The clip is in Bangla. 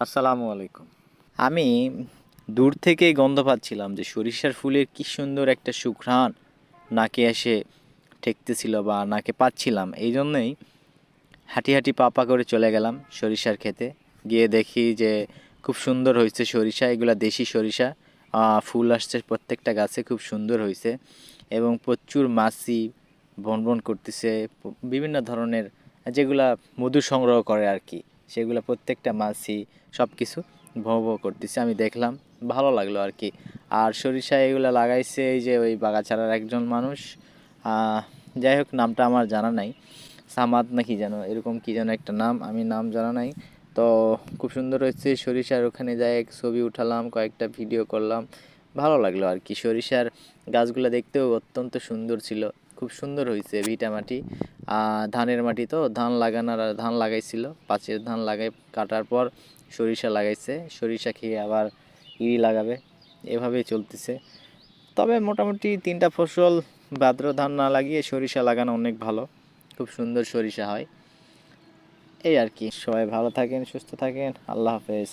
আসসালামু আলাইকুম। আমি দূর থেকেই গন্ধ পাচ্ছিলাম যে সরিষার ফুলের কি সুন্দর একটা সুঘ্রাণ নাকে এসে ঠেকতেছিল বা নাকে পাচ্ছিলাম। এই জন্যই হাঁটি হাঁটি পা পা করে চলে গেলাম সরিষার ক্ষেতে। গিয়ে দেখি যে খুব সুন্দর হয়েছে সরিষা, এগুলা দেশি সরিষা। ফুল আসছে প্রত্যেকটা গাছে, খুব সুন্দর হয়েছে এবং প্রচুর মাছি ভনভন করতেছে। বিভিন্ন ধরনের যেগুলা মধু সংগ্রহ করে আর কি, সেগুলা প্রত্যেকটা মাছি সব কিছু ভোঁ ভোঁ করতেছে। আমি দেখলাম, ভালো লাগলো আর কি। আর সরিষা এগুলা লাগাইছে এই যে ওই বাগাছাড়ার একজন মানুষ। আহ, যাই হোক, নামটা আমার জানা নাই। সামাদ না কি যেন, এরকম কি যেন একটা নাম, আমি নাম জানা নাই। তো খুব সুন্দর হয়েছে সরিষার, ওখানে যাই এক ছবি উঠালাম, কয়েকটা ভিডিও করলাম। ভালো লাগলো আর কি। সরিষার গাছগুলো দেখতেও অত্যন্ত সুন্দর ছিল, খুব সুন্দর হয়েছে। ভিটা মাটি, ধানের মাটি, তো ধান লাগানোর আর ধান লাগাইছিল, পাঁচের ধান লাগাই কাটার পর সরিষা লাগাইছে, সরিষা খেয়ে আবার লাগাবে, এভাবেই চলতেছে। তবে মোটামুটি তিনটা ফসল ভাদ্র ধান না লাগিয়ে সরিষা লাগানো অনেক ভালো, খুব সুন্দর সরিষা হয়। এই আর কি। সবাই ভালো থাকেন, সুস্থ থাকেন, আল্লাহ হাফেজ।